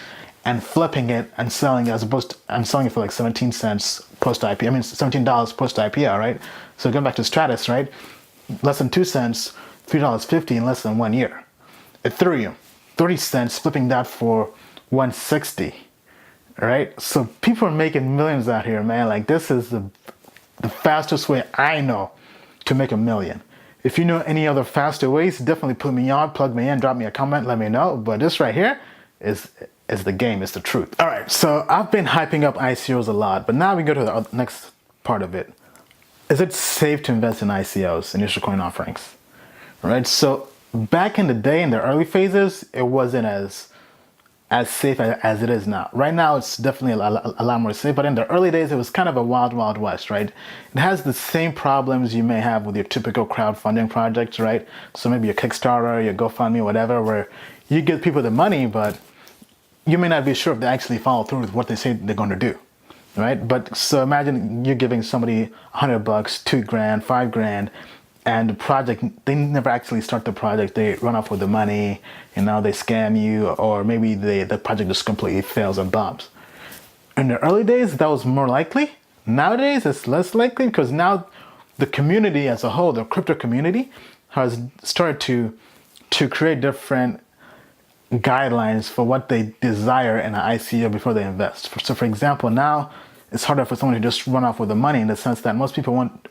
and flipping it and selling it as opposed to, I'm selling it for like 17 cents post IPO. I mean, $17 post IPO, right? So going back to Stratus, right? Less than 2 cents, $3.50 in less than 1 year. Ethereum, 30 cents, flipping that for 160, right? So people are making millions out here, man. Like this is the fastest way I know to make a million. If you know any other faster ways, definitely put me on, plug me in, drop me a comment, let me know. But this right here is the game, it's the truth. All right, so I've been hyping up ICOs a lot, but now we go to the next part of it. Is it safe to invest in ICOs, initial coin offerings? All right, so back in the day, in the early phases, it wasn't as safe as it is now. Right now, it's definitely a lot more safe, but in the early days, it was kind of a wild, wild west, right? It has the same problems you may have with your typical crowdfunding projects, right? So maybe your Kickstarter, your GoFundMe, whatever, where you give people the money, but you may not be sure if they actually follow through with what they say they're going to do, right? But so imagine you're giving somebody $100, $2,000, $5,000, and the project, they never actually start the project. They run off with the money, they scam you, or maybe the project just completely fails and bombs. In the early days, that was more likely. Nowadays, it's less likely because now the community as a whole, the crypto community, has started to create different guidelines for what they desire in an ICO before they invest. So for example, now it's harder for someone to just run off with the money in the sense that most people want,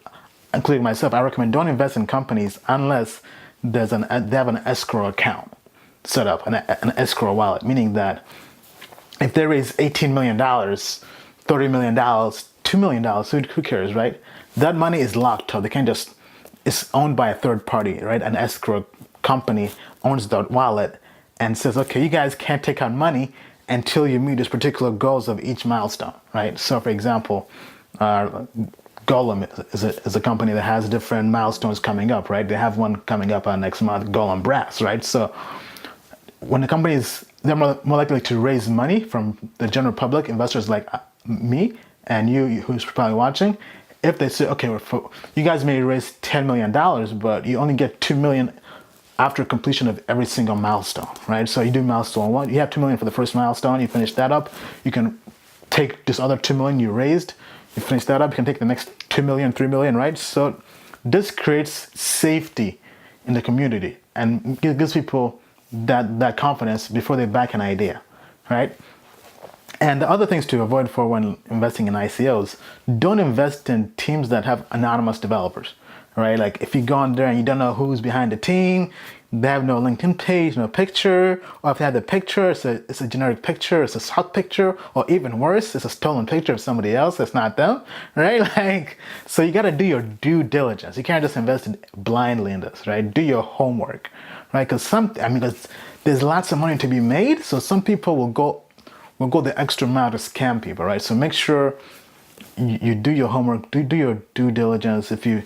including myself, I recommend don't invest in companies unless they have an escrow account set up, an escrow wallet, meaning that if they raise $18 million, $30 million, $2 million, who cares, right? That money is locked up. They can't just, it's owned by a third party, right? An escrow company owns the wallet and says, okay, you guys can't take out money until you meet these particular goals of each milestone, right? So for example, Golem is a company that has different milestones coming up, right? They have one coming up next month, Golem Brass, right? So when the companies, they're more likely to raise money from the general public, investors like me and you who's probably watching, if they say, okay, you guys may raise $10 million, but you only get $2 million after completion of every single milestone, right? So you do milestone 1, you have $2 million for the first milestone, you finish that up, you can take this other $2 million you raised, you finish that up, you can take the next $2 million, $3 million, right? So this creates safety in the community and gives people that confidence before they back an idea, right? And the other things to avoid for when investing in ICOs, don't invest in teams that have anonymous developers, right? Like if you go on there and you don't know who's behind the team, they have no LinkedIn page, no picture, or if they have the picture, it's a generic picture, it's a stock picture, or even worse, it's a stolen picture of somebody else, it's not them, right? Like, so you gotta do your due diligence. You can't just invest blindly in this, right? Do your homework, right? Because there's lots of money to be made, so some people will go the extra mile to scam people, right? So make sure you do your homework, do your due diligence. If you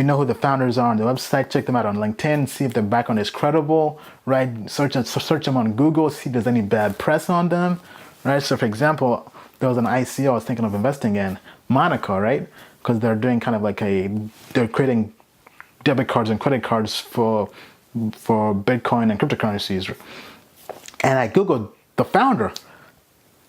know who the founders are on the website, check them out on LinkedIn, see if their background is credible, right? Search them on Google, see if there's any bad press on them, right? So for example, there was an ICO I was thinking of investing in, Monaco, right? Because they're doing kind of like they're creating debit cards and credit cards for Bitcoin and cryptocurrencies. And I Googled the founder,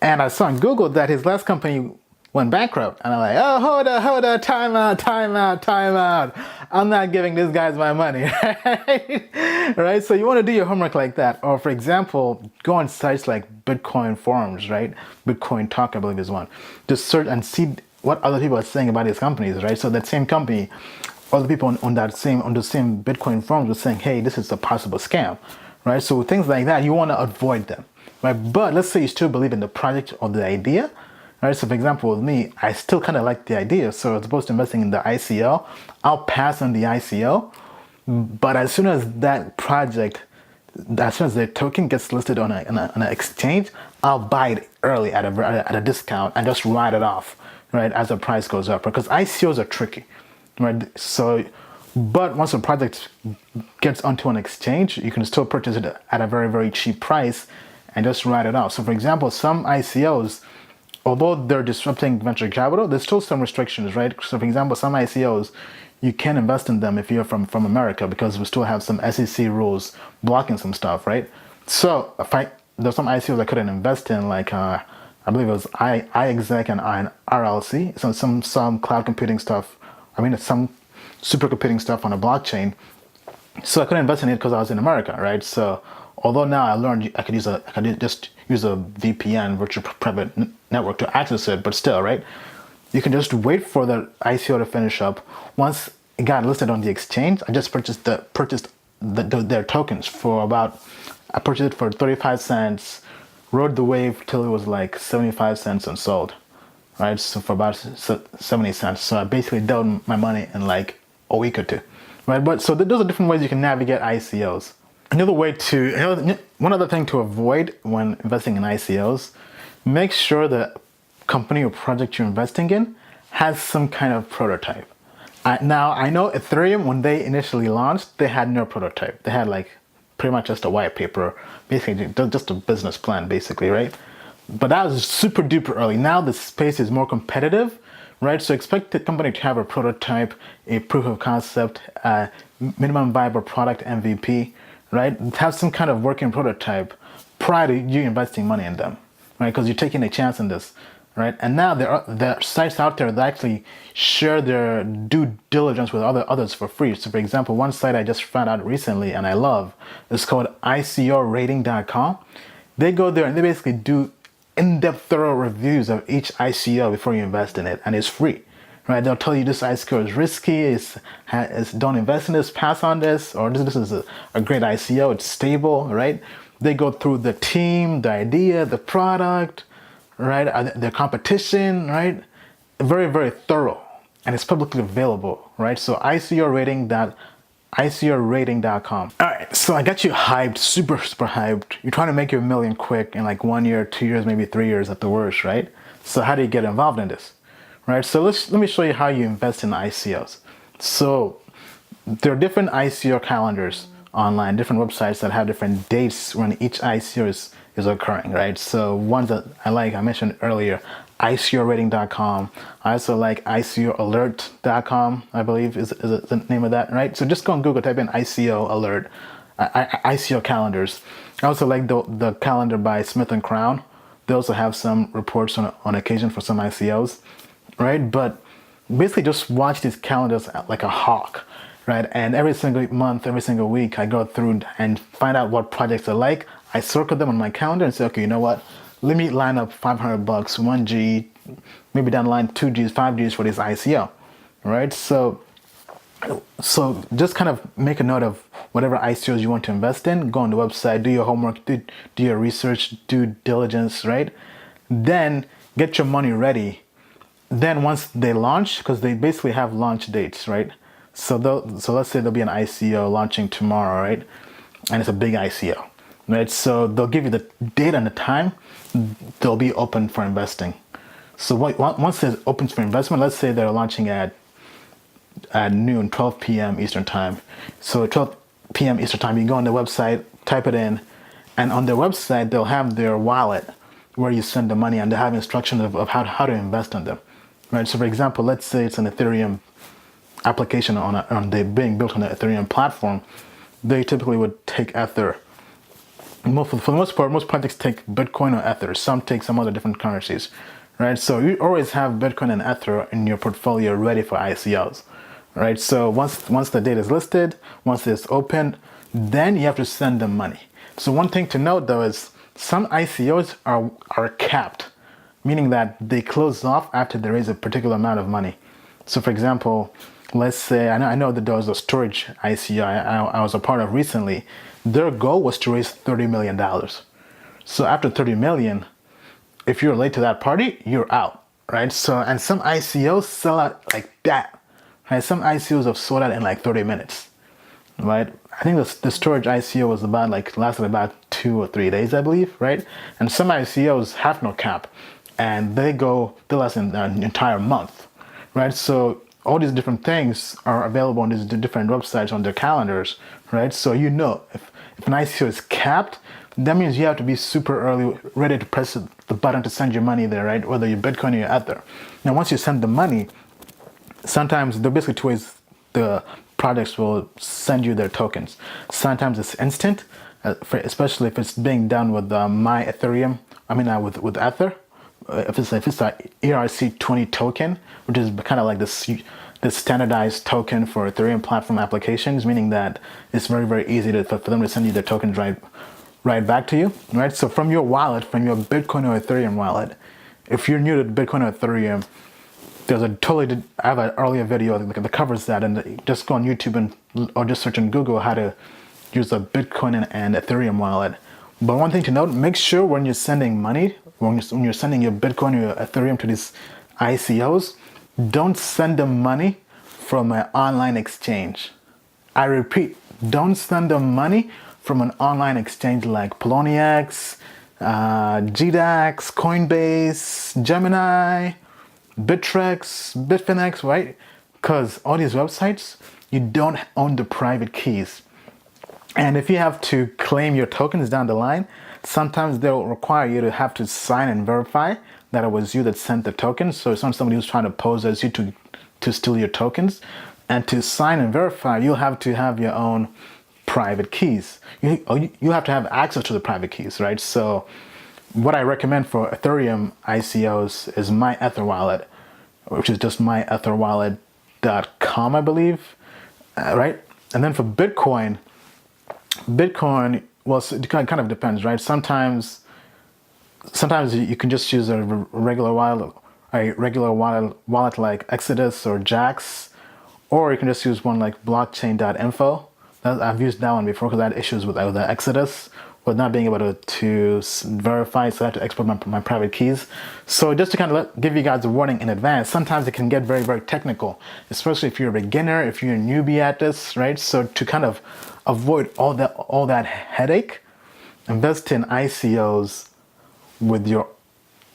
and I saw on Google that his last company went bankrupt. And I'm like, oh, hold up, time out. I'm not giving these guys my money, right? Right? So you want to do your homework like that. Or for example, go on sites like Bitcoin forums, right? Bitcoin Talk, I believe is one. Just search and see what other people are saying about these companies, right? So that same company, other people on the same Bitcoin forums were saying, hey, this is a possible scam, right? So things like that, you want to avoid them, right? But let's say you still believe in the project or the idea. Right, so for example, with me, I still kind of like the idea. So as opposed to investing in the ICO, I'll pass on the ICO. But as soon as that project, as soon as the token gets listed on an exchange, I'll buy it early at a discount and just write it off, right, as the price goes up. Because ICOs are tricky, right? So, but once a project gets onto an exchange, you can still purchase it at a very, very cheap price and just write it off. So for example, some ICOs, although they're disrupting venture capital, there's still some restrictions, right? So, for example, some ICOs, you can't invest in them if you're from America because we still have some SEC rules blocking some stuff, right? So, there's some ICOs I couldn't invest in, like I believe it was iExec and RLC, some cloud computing stuff. I mean, some supercomputing stuff on a blockchain. So I couldn't invest in it because I was in America, right? So although now I learned I could just use a VPN, virtual private network, to access it, but still, right? You can just wait for the ICO to finish up. Once it got listed on the exchange, I just purchased their tokens for I purchased it for 35 cents, rode the wave till it was like 75 cents and sold, right? So for about 70 cents. So I basically doubled my money in like a week or two, right? But so those are different ways you can navigate ICOs. One other thing to avoid when investing in ICOs, make sure the company or project you're investing in has some kind of prototype. Now, I know Ethereum, when they initially launched, they had no prototype. They had like pretty much just a white paper, basically just a business plan, basically, right? But that was super duper early. Now the space is more competitive, right? So expect the company to have a prototype, a proof of concept, minimum viable product MVP, right? Have some kind of working prototype prior to you investing money in them, right? Because you're taking a chance in this, right? And now there are sites out there that actually share their due diligence with others for free. So for example, one site I just found out recently and I love is called ICOrating.com. They go there and they basically do in-depth thorough reviews of each ICO before you invest in it, and it's free, right? They'll tell you this ICO is risky, don't invest in this, pass on this, or this is a great ICO, it's stable, right? They go through the team, the idea, the product, right? Their competition, right? Very, very thorough, and it's publicly available, right? So ICOrating.com. All right, so I got you hyped, super hyped. You're trying to make your million quick in like 1 year, 2 years, maybe 3 years at the worst, right? So how do you get involved in this, right? So let me show you how you invest in ICOs. So there are different ICO calendars online, different websites that have different dates when each ICO is occurring, right? So ones that I mentioned earlier, ICOrating.com. I also like ICOalert.com, I believe is the name of that, right? So just go on Google, type in ICO alert, ICO calendars. I also like the calendar by Smith & Crown. They also have some reports on occasion for some ICOs, right? But basically just watch these calendars like a hawk, right? And every single month, every single week, I go through and find out what projects I like. I circle them on my calendar and say, okay, you know what? Let me line up $500, 1G, maybe down the line 2Gs, 5Gs for this ICO, right? So just kind of make a note of whatever ICOs you want to invest in. Go on the website, do your homework, do your research, due diligence, right? Then get your money ready. Then once they launch, because they basically have launch dates, right? So let's say there'll be an ICO launching tomorrow, right? And it's a big ICO, right? So they'll give you the date and the time. They'll be open for investing. So once it's open for investment, let's say they're launching at noon, 12 p.m. Eastern time. So 12 p.m. Eastern time, you go on the website, type it in, and on their website, they'll have their wallet where you send the money, and they have instructions of how to invest in them, right? So for example, let's say it's an Ethereum application they're being built on the Ethereum platform. They typically would take Ether. For the most part, most projects take Bitcoin or Ether. Some take some other different currencies, right? So you always have Bitcoin and Ether in your portfolio ready for ICOs, right? So once the data is listed, once it's opened, then you have to send them money. So one thing to note though is some ICOs are capped, meaning that they close off after they raise a particular amount of money. So for example, let's say, I know that there was a storage ICO I was a part of recently. Their goal was to raise $30 million. So after 30 million, if you're late to that party, you're out, right? So, and some ICOs sell out like that, right? Some ICOs have sold out in like 30 minutes, right? I think the storage ICO was lasted about 2 or 3 days, I believe, right? And some ICOs have no cap, and they last an entire month, right? So all these different things are available on these different websites on their calendars, right? So if an ICO is capped, that means you have to be super early, ready to press the button to send your money there, right? Whether you're Bitcoin or your Ether. Now, once you send the money, sometimes there are basically two ways the projects will send you their tokens. Sometimes it's instant, especially if it's being done with my Ethereum. With Ether. If it's a ERC20 token, which is kind of like this standardized token for Ethereum platform applications, meaning that it's very, very easy for them to send you their tokens right back to you, right? So from your wallet, from your Bitcoin or Ethereum wallet, if you're new to Bitcoin or Ethereum, I have an earlier video that covers that, and just go on YouTube or just search on Google how to use a Bitcoin and Ethereum wallet. But one thing to note, make sure when you're sending money, when you're sending your Bitcoin or your Ethereum to these ICOs, don't send them money from an online exchange. I repeat, don't send them money from an online exchange like Poloniex, GDAX, Coinbase, Gemini, Bittrex, Bitfinex, right? Because all these websites, you don't own the private keys. And if you have to claim your tokens down the line, sometimes they'll require you to have to sign and verify that it was you that sent the tokens. So it's not somebody who's trying to pose as you to steal your tokens. And to sign and verify, you'll have to have your own private keys. You have to have access to the private keys, right? So what I recommend for Ethereum ICOs is my Ether wallet, which is just myetherwallet.com, I believe, right? And then for Bitcoin, well, it kind of depends, right? Sometimes you can just use a regular wallet like Exodus or Jax, or you can just use one like blockchain.info. I've used that one before because I had issues with the Exodus, with not being able to verify, so I had to export my private keys. So just to kind of give you guys a warning in advance, sometimes it can get very, very technical, especially if you're a beginner, if you're a newbie at this, right? So to kind of avoid all that headache, invest in ICOs with your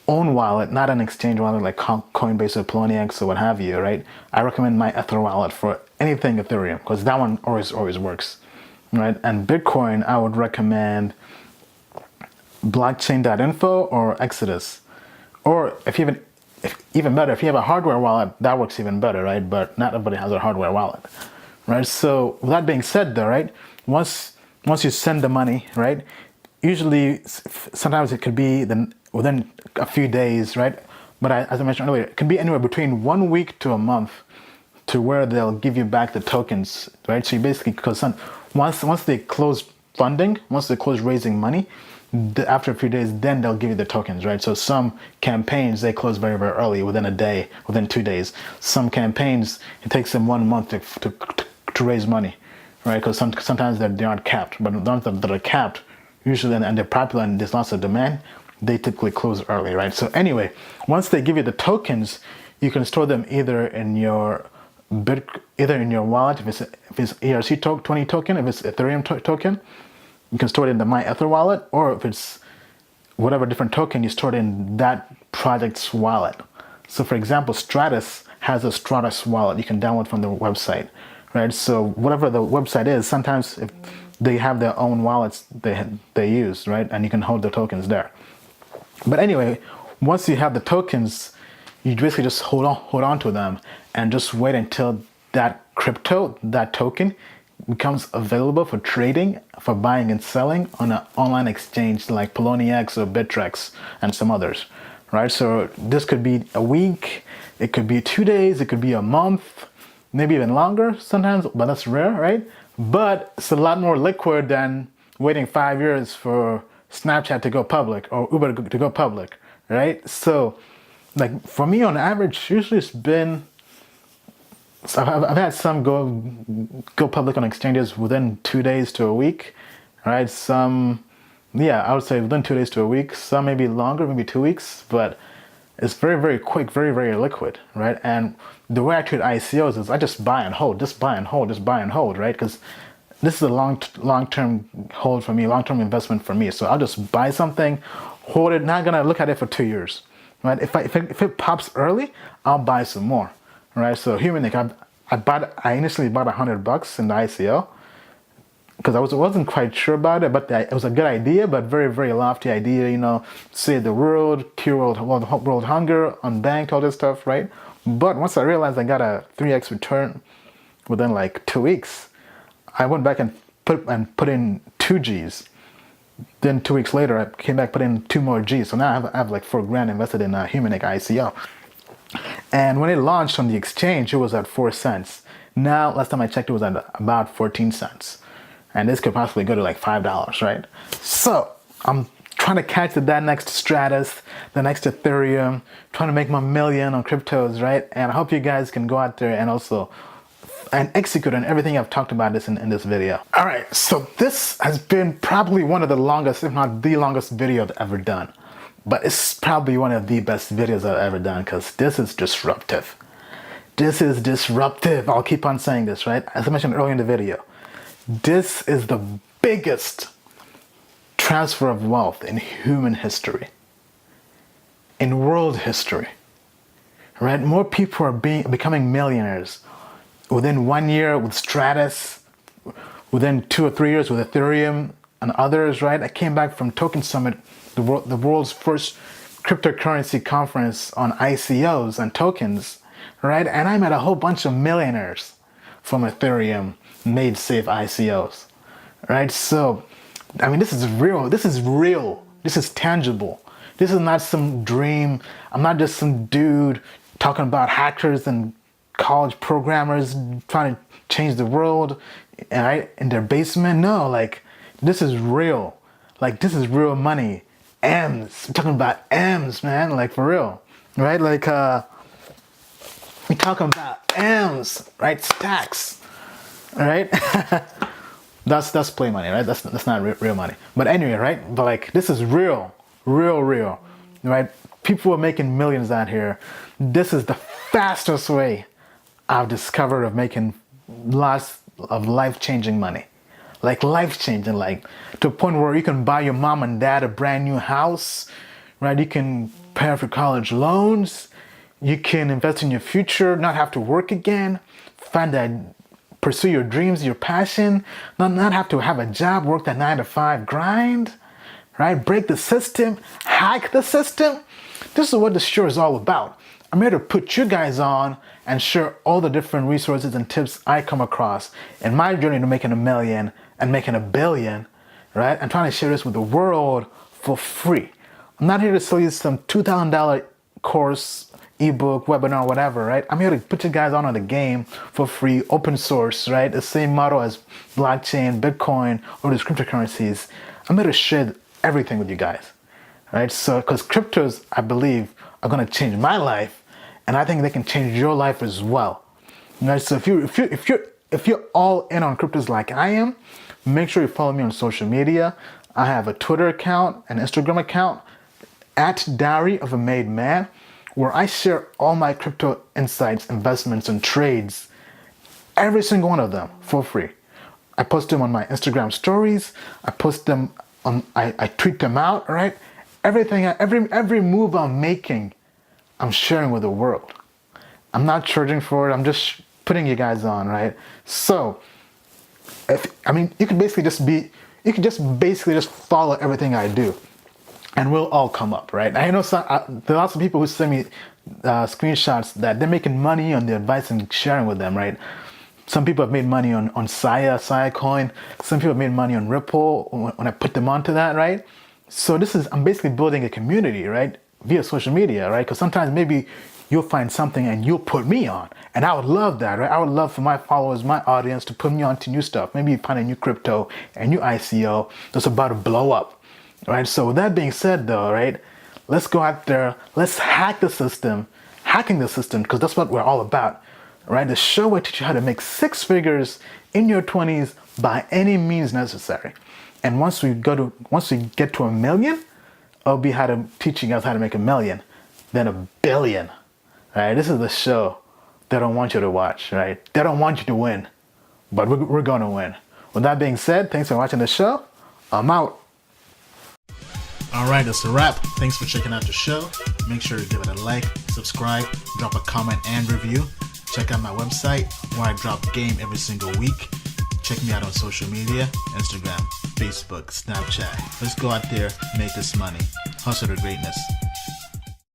own wallet, not an exchange wallet like Coinbase or Poloniex or what have you, right? I recommend my Ether wallet for anything Ethereum because that one always works, right? And Bitcoin, I would recommend blockchain.info or Exodus. Or even better, if you have a hardware wallet, that works even better, right? But not everybody has a hardware wallet, right? So with that being said though, right? Once you send the money, right? Usually, sometimes it could be within a few days, right? But as I mentioned earlier, it can be anywhere between 1 week to a month to where they'll give you back the tokens, right? So you basically, because once they close funding, once they close raising money, after a few days, then they'll give you the tokens, right? So some campaigns, they close very, very early, within a day, within 2 days. Some campaigns, it takes them 1 month to raise money, right? Because sometimes they aren't capped, but the ones that are capped, usually, and they're popular and there's lots of demand, they typically close early, right? So anyway, once they give you the tokens, you can store them either in your wallet, if it's ERC20 token, if it's Ethereum token, you can store it in the My Ether wallet, or if it's whatever different token, you store it in that project's wallet. So for example, Stratus has a Stratus wallet you can download from the website, right? So whatever the website is, sometimes if they have their own wallets they use, right? And you can hold the tokens there. But anyway, once you have the tokens, you basically just hold on to them and just wait until that token becomes available for trading, for buying and selling on an online exchange like Poloniex or Bittrex and some others, right? So this could be a week, it could be 2 days, it could be a month, maybe even longer sometimes, but that's rare, right? But it's a lot more liquid than waiting 5 years for Snapchat to go public or Uber to go public, right? So, like for me, on average, usually it's been. So I've had some go public on exchanges within 2 days to a week, right? Some, I would say within 2 days to a week. Some maybe longer, maybe 2 weeks, but it's very, very quick, very, very liquid, right? And the way I treat ICOs is I just buy and hold, just buy and hold, just buy and hold, right? Because this is a long-term hold for me, long-term investment for me. So I'll just buy something, hold it, not gonna look at it for 2 years, right? If it pops early, I'll buy some more, right? So Humanic, I initially bought $100 in the ICO, because wasn't quite sure about it, but it was a good idea, but very, very lofty idea, save the world, cure world hunger, unbanked, all this stuff, right? But once I realized I got a 3x return within like 2 weeks, I went back and put in 2 G's. Then 2 weeks later, I came back, put in 2 more G's. So now I have like $4,000 invested in a Humanic ICO. And when it launched on the exchange, it was at 4 cents. Now, last time I checked, it was at about 14 cents. And this could possibly go to like $5, right? So I'm trying to catch that next Stratus, the next Ethereum, trying to make my million on cryptos, right? And I hope you guys can go out there and also execute on everything I've talked about in this video. All right, so this has been probably one of the longest, if not the longest video I've ever done. But it's probably one of the best videos I've ever done because this is disruptive. This is disruptive. I'll keep on saying this, right? As I mentioned earlier in the video, this is the biggest transfer of wealth in human history, in world history, right? More people are becoming millionaires within 1 year with Stratus, within 2 or 3 years with Ethereum and others, right? I came back from Token Summit, the world's first cryptocurrency conference on ICOs and tokens, right? And I met a whole bunch of millionaires from Ethereum made safe ICOs, right? So, I mean, this is real. This is real. This is tangible. This is not some dream. I'm not just some dude talking about hackers and college programmers trying to change the world, right, in their basement. No, like, this is real. Like, this is real money. M's. I'm talking about M's, man. Like, for real, right? Like, we're talking about M's, right? Stacks, right? That's play money, right? That's not real money. But anyway, right? But like, this is real, right? People are making millions out here. This is the fastest way I've discovered of making lots of life-changing money. Like life-changing, like to a point where you can buy your mom and dad a brand new house, right? You can pay for college loans. You can invest in your future, not have to work again, pursue your dreams, your passion, not have to have a job, work that 9 to 5 grind, right? Break the system, hack the system. This is what this show is all about. I'm here to put you guys on and share all the different resources and tips I come across in my journey to making $1 million and making $1 billion, right? I'm trying to share this with the world for free. I'm not here to sell you some $2,000 course, ebook, webinar, whatever, right? I'm here to put you guys on the game for free, open source, right? The same model as blockchain, Bitcoin, or these cryptocurrencies. I'm here to share everything with you guys, right? So, because cryptos, I believe, are going to change my life, and I think they can change your life as well. Right? So if you're all in on cryptos like I am, make sure you follow me on social media. I have a Twitter account, an Instagram account, @DiaryOfAMadeMan, where I share all my crypto insights, investments, and trades, every single one of them for free. I post them on my Instagram stories. I post them on, I tweet them out, right? Everything, every move I'm making, I'm sharing with the world. I'm not charging for it. I'm just putting you guys on, right? So, you could basically just follow everything I do, and we'll all come up, right? I know there are lots of people who send me screenshots that they're making money on the advice and sharing with them, right? Some people have made money on Saya coin. Some people have made money on Ripple when I put them onto that, right? So I'm basically building a community, right? Via social media, right? Because sometimes maybe you'll find something and you'll put me on. And I would love that, right? I would love for my followers, my audience to put me on to new stuff. Maybe you find a new crypto, a new ICO that's about to blow up, right? So with that being said though, right? Let's go out there. Let's hack the system, hacking the system, because that's what we're all about, right? The show will teach you how to make 6 figures in your 20s by any means necessary. And once we get to $1 million, I'll be teaching us how to make $1 million, then $1 billion. Right? This is the show they don't want you to watch, right? They don't want you to win, but we're going to win. With that being said, thanks for watching the show. I'm out. All right, that's a wrap. Thanks for checking out the show. Make sure to give it a like, subscribe, drop a comment and review. Check out my website where I drop game every single week. Check me out on social media, Instagram, Facebook, Snapchat. Let's go out there, make this money. Hustle to greatness.